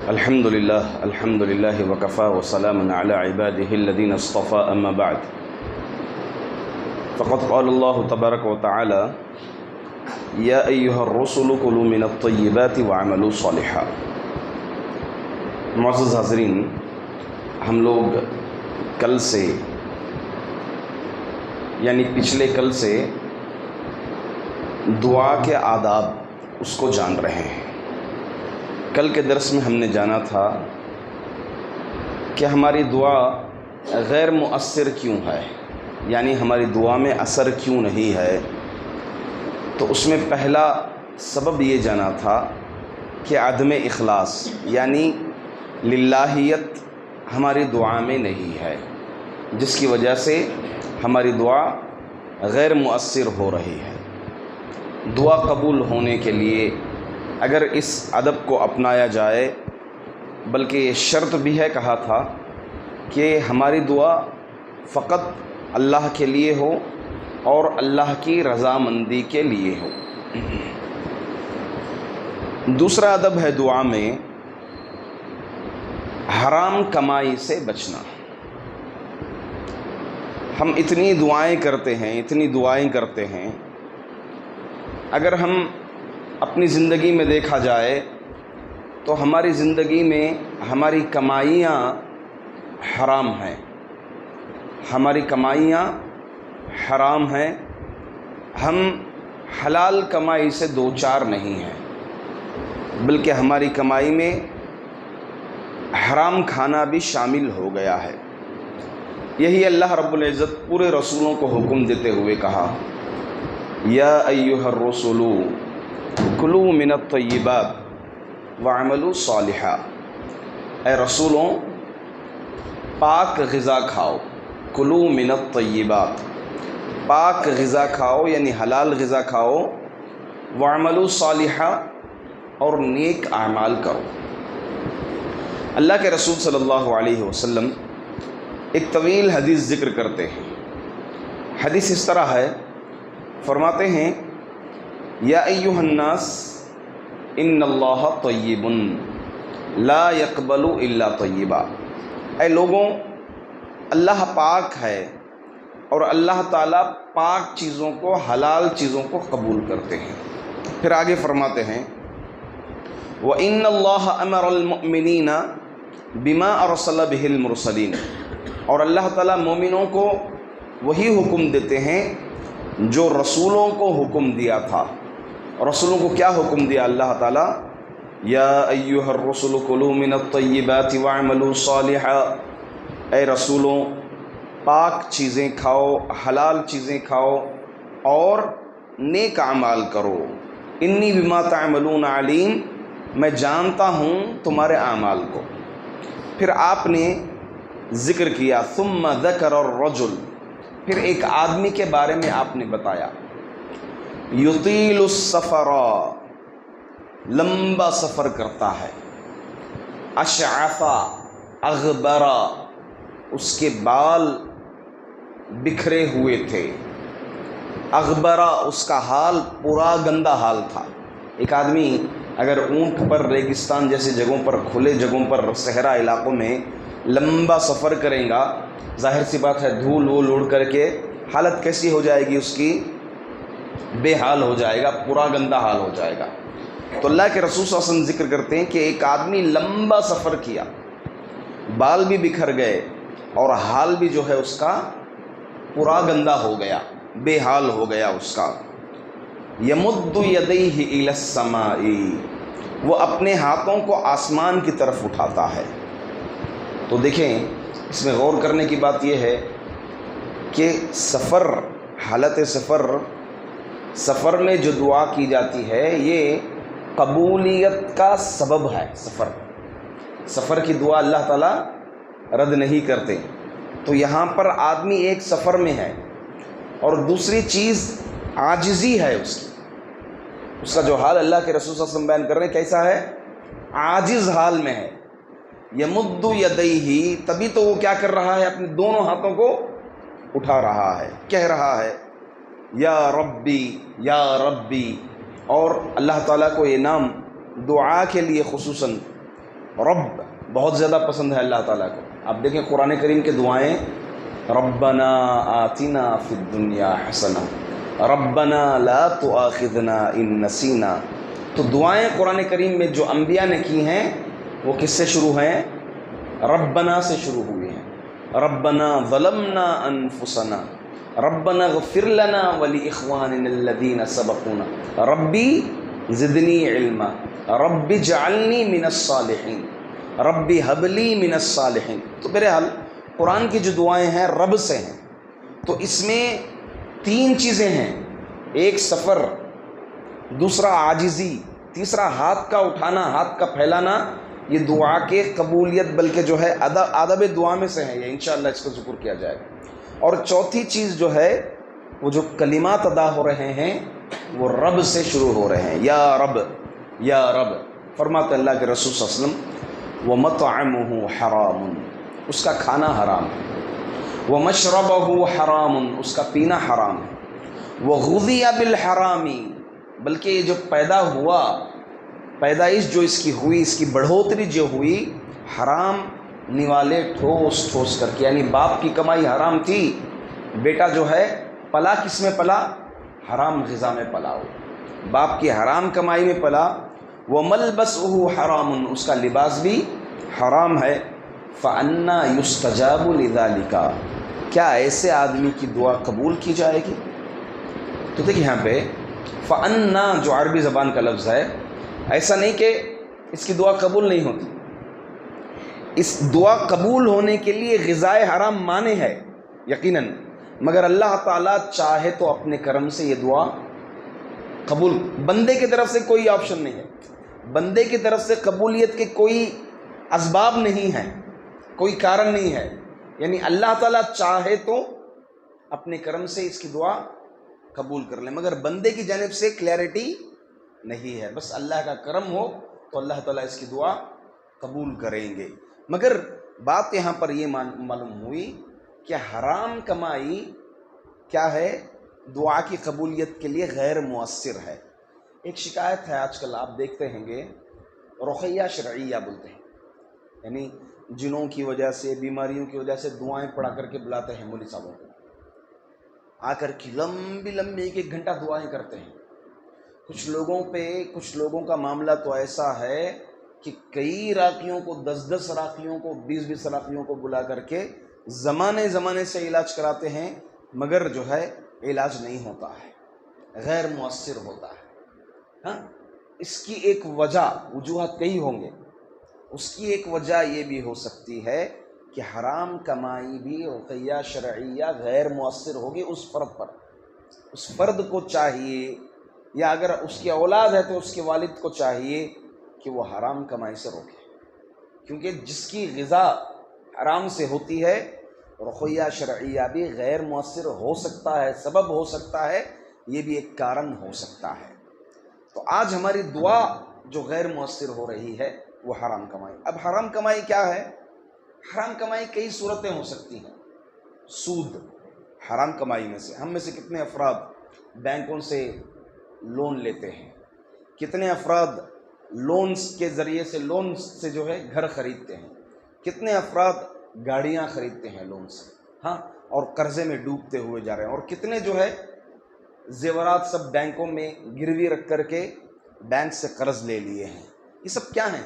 الحمد لله وكفى وسلام على عباده الذين اصطفى أما بعد فقد قال الله تبارك وتعالى يا أيها الرسل كلوا من الطيبات وعملوا صالحا۔ معزز حاضرین، ہم لوگ کل سے یعنی پچھلے کل سے دعا کے آداب اس کو جان رہے ہیں۔ کل کے درس میں ہم نے جانا تھا کہ ہماری دعا غیر مؤثر کیوں ہے، یعنی ہماری دعا میں اثر کیوں نہیں ہے۔ تو اس میں پہلا سبب یہ جانا تھا کہ عدم اخلاص یعنی للہیت ہماری دعا میں نہیں ہے، جس کی وجہ سے ہماری دعا غیر مؤثر ہو رہی ہے۔ دعا قبول ہونے کے لیے اگر اس ادب کو اپنایا جائے، بلکہ یہ شرط بھی ہے، کہا تھا کہ ہماری دعا فقط اللہ کے لیے ہو اور اللہ کی رضامندی کے لیے ہو۔ دوسرا ادب ہے دعا میں حرام کمائی سے بچنا۔ ہم اتنی دعائیں کرتے ہیں، اگر ہم اپنی زندگی میں دیکھا جائے تو ہماری زندگی میں ہماری کمائیاں حرام ہیں، ہم حلال کمائی سے دوچار نہیں ہیں، بلکہ ہماری کمائی میں حرام کھانا بھی شامل ہو گیا ہے۔ یہی اللہ رب العزت پورے رسولوں کو حکم دیتے ہوئے کہا یا ایھا الرسل کلوا من الطیبات وعملوا صالحا، اے رسولوں پاک غذا کھاؤ، کلوا من الطیبات، پاک غذا کھاؤ یعنی حلال غذا کھاؤ، وعملوا صالحا اور نیک اعمال کرو۔ اللہ کے رسول صلی اللہ علیہ وسلم ایک طویل حدیث ذکر کرتے ہیں۔ حدیث اس طرح ہے، فرماتے ہیں یا ایھا الناس ان اللہ طیب لا یقبل الا طیبا، اے لوگوں اللہ پاک ہے اور اللہ تعالیٰ پاک چیزوں کو، حلال چیزوں کو قبول کرتے ہیں۔ پھر آگے فرماتے ہیں وَإِنَّ اللَّهَ أَمَرَ الْمُؤْمِنِينَ بِمَا أَرْسَلَ بِهِ الْمُرْسَلِينَ، اور اللہ تعالیٰ مومنوں کو وہی حکم دیتے ہیں جو رسولوں کو حکم دیا تھا۔ رسولوں کو کیا حکم دیا اللہ تعالیٰ؟ یا ایھا الرسل کلوا من الطیبات واعملوا صالحا، اے رسولوں پاک چیزیں کھاؤ، حلال چیزیں کھاؤ اور نیک اعمال کرو۔ انی بما تعملون علیم، میں جانتا ہوں تمہارے اعمال کو۔ پھر آپ نے ذکر کیا ثم ذکر الرجل، پھر ایک آدمی کے بارے میں آپ نے بتایا یطیل السفر، لمبا سفر کرتا ہے، اشعث اغبر، اس کے بال بکھرے ہوئے تھے، اغبرا اس کا حال پورا گندا حال تھا۔ ایک آدمی اگر اونٹ پر ریگستان جیسے جگہوں پر، کھلے جگہوں پر، صحرا علاقوں میں لمبا سفر کریں گا، ظاہر سی بات ہے دھول وول اڑ کر کے حالت کیسی ہو جائے گی، اس کی بے حال ہو جائے گا، پورا گندا حال ہو جائے گا۔ تو اللہ کے رسول صلی اللہ علیہ وسلم ذکر کرتے ہیں کہ ایک آدمی لمبا سفر کیا، بال بھی بکھر گئے اور حال بھی جو ہے اس کا پورا گندا ہو گیا، بے حال ہو گیا اس کا۔ یمد یدیہ الی السماء، وہ اپنے ہاتھوں کو آسمان کی طرف اٹھاتا ہے۔ تو دیکھیں اس میں غور کرنے کی بات یہ ہے کہ سفر، حالت سفر میں جو دعا کی جاتی ہے یہ قبولیت کا سبب ہے۔ سفر کی دعا اللہ تعالیٰ رد نہیں کرتے۔ تو یہاں پر آدمی ایک سفر میں ہے اور دوسری چیز عاجزی ہے اس کا جو حال اللہ کے رسول صلی اللہ علیہ وسلم بیان کر رہے ہیں کیسا ہے؟ عاجز حال میں ہے۔ یمد یدیہ، تبھی تو وہ کیا کر رہا ہے؟ اپنے دونوں ہاتھوں کو اٹھا رہا ہے، کہہ رہا ہے یا ربی یا ربی، اور اللہ تعالیٰ کو یہ نام دعا کے لیے خصوصاً رب بہت زیادہ پسند ہے اللہ تعالیٰ کو. آپ دیکھیں قرآن کریم کے دعائیں، ربنا آتنا فی الدنیا حسنہ، ربنا لا تؤاخذنا ان نسینا. تو دعائیں قرآن کریم میں جو انبیاء نے کی ہیں وہ کس سے شروع ہیں؟ ربنا سے شروع ہوئی ہیں. ربنا ظلمنا انفسنا، ربنا اغفر لنا ولاخواننا الذین سبقونا، ربی زدنی علما، رب اجعلنی من الصالحین، رب هب لی من الصالحین. تو بہرحال قرآن کی جو دعائیں ہیں رب سے ہیں. تو اس میں تین چیزیں ہیں، ایک سفر، دوسرا عاجزی، تیسرا ہاتھ کا اٹھانا، ہاتھ کا پھیلانا. یہ دعا کے قبولیت بلکہ جو ہے ادب دعا میں سے ہے، یہ انشاءاللہ اس کا ذکر کیا جائے گا. اور چوتھی چیز جو ہے وہ جو کلمات ادا ہو رہے ہیں وہ رب سے شروع ہو رہے ہیں. یا رب یا رب. فرماتے اللہ کے رسول صلی اللہ علیہ وسلم وَمَطْعَمُهُ حَرَامٌ، اس کا کھانا حرام ہے، وَمَشْرَبَهُ حَرَامٌ، اس کا پینا حرام ہے، وَغُذِيَ بِالْحَرَامِ، بلکہ یہ جو پیدا ہوا، پیدائش جو اس کی ہوئی، اس کی بڑھوتری جو ہوئی، حرام نوالے ٹھوس ٹھوس کر کے. یعنی باپ کی کمائی حرام تھی، بیٹا جو ہے پلا کس میں پلا؟ حرام غذا میں پلا ہو، باپ کی حرام کمائی میں پلا. وَمَلْبَسُهُ حَرَامٌ، اس کا لباس بھی حرام ہے. فَأَنَّا يُسْتَجَابُ لِذَلِكَ، کیا ایسے آدمی کی دعا قبول کی جائے گی؟ تو دیکھیں یہاں پہ فَأَنَّا جو عربی زبان کا لفظ ہے، ایسا نہیں کہ اس کی دعا قبول نہیں ہوتی. اس دعا قبول ہونے کے لیے غذائے حرام مانے ہے یقیناً، مگر اللہ تعالیٰ چاہے تو اپنے کرم سے یہ دعا قبول، بندے کی طرف سے کوئی آپشن نہیں ہے، بندے کی طرف سے قبولیت کے کوئی اسباب نہیں ہیں، کوئی کارن نہیں ہے. یعنی اللہ تعالیٰ چاہے تو اپنے کرم سے اس کی دعا قبول کر لیں، مگر بندے کی جانب سے کلیئرٹی نہیں ہے. بس اللہ کا کرم ہو تو اللہ تعالیٰ اس کی دعا قبول کریں گے. مگر بات یہاں پر یہ معلوم ہوئی کہ حرام کمائی کیا ہے؟ دعا کی قبولیت کے لیے غیر مؤثر ہے. ایک شکایت ہے آج کل، آپ دیکھتے ہیں گے رقیہ شرعیہ بولتے ہیں، یعنی جنوں کی وجہ سے، بیماریوں کی وجہ سے دعائیں پڑھا کر کے بلاتے ہیں مولوی صاحبوں کو، آ کر کے لمبی لمبی ایک گھنٹہ دعائیں کرتے ہیں. کچھ لوگوں کا معاملہ تو ایسا ہے کہ کئی راقیوں کو، 10 راقیوں کو، 20 راقیوں کو بلا کر کے زمانے سے علاج کراتے ہیں، مگر جو ہے علاج نہیں ہوتا ہے، غیر مؤثر ہوتا ہے. ہاں، اس کی ایک وجوہات کئی ہوں گے. اس کی ایک وجہ یہ بھی ہو سکتی ہے کہ حرام کمائی بھی رقیہ شرعیہ غیر مؤثر ہوگی اس فرد پر. اس فرد کو چاہیے، یا اگر اس کی اولاد ہے تو اس کے والد کو چاہیے کہ وہ حرام کمائی سے روکے، کیونکہ جس کی غذا حرام سے ہوتی ہے رقیہ شرعیہ بھی غیر مؤثر ہو سکتا ہے، سبب ہو سکتا ہے، یہ بھی ایک کارن ہو سکتا ہے. تو آج ہماری دعا جو غیر مؤثر ہو رہی ہے وہ حرام کمائی. اب حرام کمائی کیا ہے؟ حرام کمائی کئی صورتیں ہو سکتی ہیں. سود حرام کمائی میں سے. ہم میں سے کتنے افراد بینکوں سے لون لیتے ہیں؟ کتنے افراد لونز کے ذریعے سے، لون سے جو ہے گھر خریدتے ہیں؟ کتنے افراد گاڑیاں خریدتے ہیں لون سے؟ ہاں، اور قرضے میں ڈوبتے ہوئے جا رہے ہیں. اور کتنے جو ہے زیورات سب بینکوں میں گروی رکھ کر کے بینک سے قرض لے لیے ہیں. یہ سب کیا ہیں؟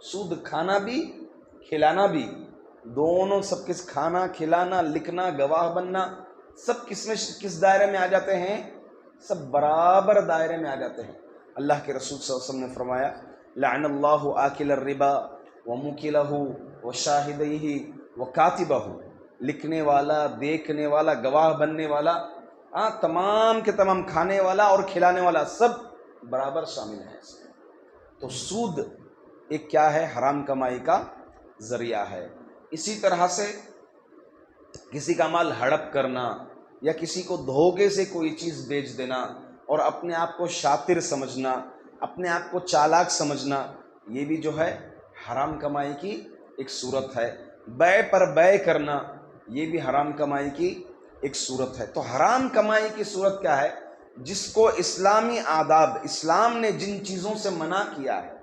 سود. کھانا بھی کھلانا بھی، دونوں سب کس، کھانا کھلانا، لکھنا، گواہ بننا، سب کس دائرے میں آ جاتے ہیں؟ سب برابر دائرے میں آ جاتے ہیں. اللہ کے رسول صلی اللہ علیہ وسلم نے فرمایا لعن اللہ آکل الربا وموکلہ وشاہدیہ وکاتبہ، لکھنے والا، دیکھنے والا، گواہ بننے والا، تمام کے تمام، کھانے والا اور کھلانے والا، سب برابر شامل ہیں اس میں. تو سود ایک کیا ہے؟ حرام کمائی کا ذریعہ ہے. اسی طرح سے کسی کا مال ہڑپ کرنا، یا کسی کو دھوکے سے کوئی چیز بیچ دینا اور اپنے آپ کو شاطر سمجھنا، اپنے آپ کو چالاک سمجھنا، یہ بھی جو ہے حرام کمائی کی ایک صورت ہے. بیع پر بیع کرنا، یہ بھی حرام کمائی کی ایک صورت ہے. تو حرام کمائی کی صورت کیا ہے؟ جس کو اسلامی آداب، اسلام نے جن چیزوں سے منع کیا ہے،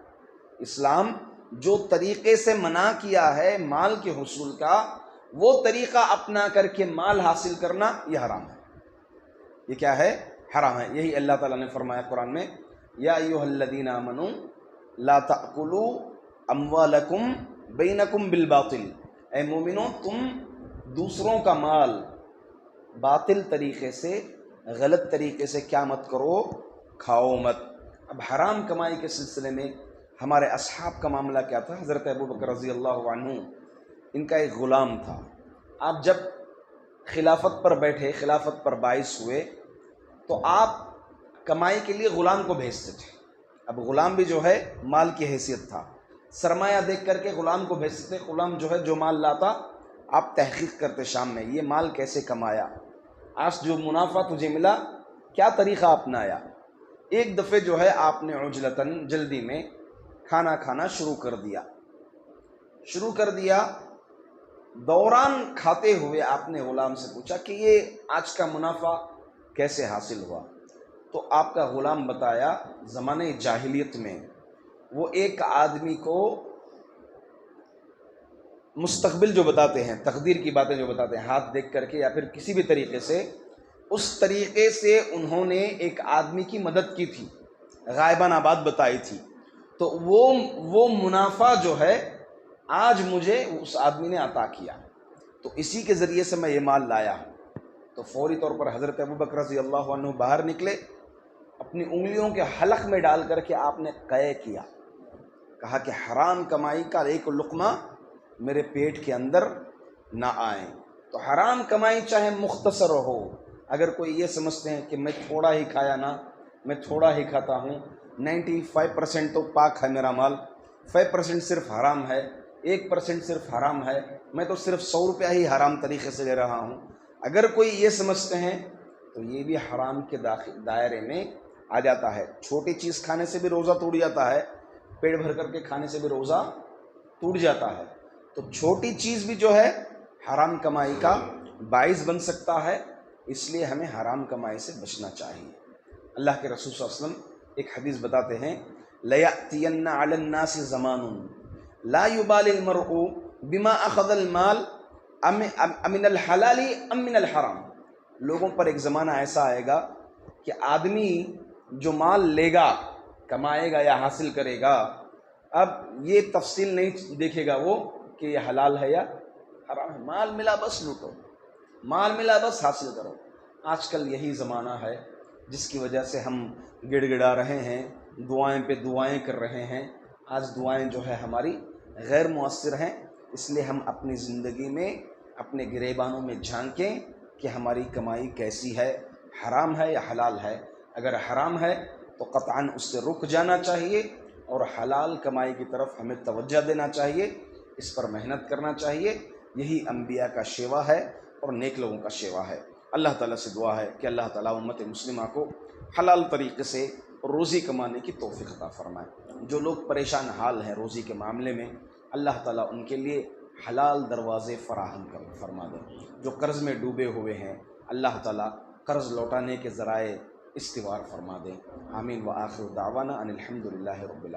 اسلام جو طریقے سے منع کیا ہے مال کے حصول کا، وہ طریقہ اپنا کر کے مال حاصل کرنا یہ حرام ہے۔ یہ کیا ہے؟ حرام ہے۔ یہی اللہ تعالیٰ نے فرمایا قرآن میں، یا ایھا الذین آمنوا لا تأکلوا اموالکم بینکم بالباطل، اے مومنو تم دوسروں کا مال باطل طریقے سے، غلط طریقے سے کیا مت کرو؟ کھاؤ مت۔ اب حرام کمائی کے سلسلے میں ہمارے اصحاب کا معاملہ کیا تھا؟ حضرت ابوبکر رضی اللہ عنہ، ان کا ایک غلام تھا۔ آپ جب خلافت پر بیٹھے، خلافت پر باعث ہوئے، تو آپ کمائی کے لیے غلام کو بھیجتے تھے۔ اب غلام بھی جو ہے مال کی حیثیت تھا، سرمایہ دیکھ کر کے غلام کو بھیجتے تھے۔ غلام جو ہے جو مال لاتا، آپ تحقیق کرتے شام میں، یہ مال کیسے کمایا، آج جو منافع تجھے ملا کیا طریقہ اپنایا۔ ایک دفعہ جو ہے آپ نے عجلتاً، جلدی میں کھانا کھانا شروع کر دیا۔ دوران کھاتے ہوئے آپ نے غلام سے پوچھا کہ یہ آج کا منافع کیسے حاصل ہوا؟ تو آپ کا غلام بتایا، زمانے جاہلیت میں وہ ایک آدمی کو مستقبل جو بتاتے ہیں، تقدیر کی باتیں جو بتاتے ہیں، ہاتھ دیکھ کر کے یا پھر کسی بھی طریقے سے، اس طریقے سے انہوں نے ایک آدمی کی مدد کی تھی، غائبانہ بات بتائی تھی، تو وہ منافع جو ہے آج مجھے اس آدمی نے عطا کیا، تو اسی کے ذریعے سے میں یہ مال لایا ہوں۔ تو فوری طور پر حضرت ابوبکر رضی اللہ عنہ باہر نکلے، اپنی انگلیوں کے حلق میں ڈال کر کے آپ نے قے کیا، کہا کہ حرام کمائی کا ایک لقمہ میرے پیٹ کے اندر نہ آئیں۔ تو حرام کمائی چاہے مختصر ہو، اگر کوئی یہ سمجھتے ہیں کہ میں تھوڑا ہی کھایا نا، میں تھوڑا ہی کھاتا ہوں، 95% تو پاک ہے میرا مال، 5% صرف حرام ہے، 1% صرف حرام ہے، میں تو صرف 100 روپیہ ہی حرام طریقے سے لے رہا ہوں، اگر کوئی یہ سمجھتے ہیں تو یہ بھی حرام کے دائرے میں آ جاتا ہے۔ چھوٹی چیز کھانے سے بھی روزہ ٹوٹ جاتا ہے، پیٹ بھر کر کے کھانے سے بھی روزہ ٹوٹ جاتا ہے، تو چھوٹی چیز بھی جو ہے حرام کمائی کا باعث بن سکتا ہے، اس لیے ہمیں حرام کمائی سے بچنا چاہیے۔ اللہ کے رسول صلی اللہ علیہ وسلم ایک حدیث بتاتے ہیں، لَيَأْتِيَنَّ عَلَى النَّاسِ زَمَانٌ لَا يُبَالِ الْمَرْءُ بِمَا أَخَذَ الْمَالِ أَمِنَ الْحَلَالِ أَم مِنَ الْحَرَامِ۔ لوگوں پر ایک زمانہ ایسا آئے گا کہ آدمی جو مال لے گا، کمائے گا یا حاصل کرے گا، اب یہ تفصیل نہیں دیکھے گا وہ کہ یہ حلال ہے یا حرام ہے، مال ملا بس لوٹو، مال ملا بس حاصل کرو۔ آج کل یہی زمانہ ہے جس کی وجہ سے ہم گڑ گڑا رہے ہیں، دعائیں پہ دعائیں کر رہے ہیں۔ آج دعائیں جو ہے ہماری غیر مؤثر ہیں، اس لیے ہم اپنی زندگی میں اپنے گریبانوں میں جھانکیں کہ ہماری کمائی کیسی ہے، حرام ہے یا حلال ہے۔ اگر حرام ہے تو قطعاً اس سے رک جانا چاہیے، اور حلال کمائی کی طرف ہمیں توجہ دینا چاہیے، اس پر محنت کرنا چاہیے۔ یہی انبیاء کا شیوا ہے اور نیک لوگوں کا شیوا ہے۔ اللہ تعالیٰ سے دعا ہے کہ اللہ تعالیٰ امت مسلمہ کو حلال طریقے سے روزی کمانے کی توفیق عطا فرمائے۔ جو لوگ پریشان حال ہیں روزی کے معاملے میں، اللہ تعالیٰ ان کے لیے حلال دروازے فراہم فرما دے۔ جو قرض میں ڈوبے ہوئے ہیں، اللہ تعالیٰ قرض لوٹانے کے ذرائع استوار فرما دے۔ آمین۔ وآخر دعوانا ان الحمد للہ رب العالمین۔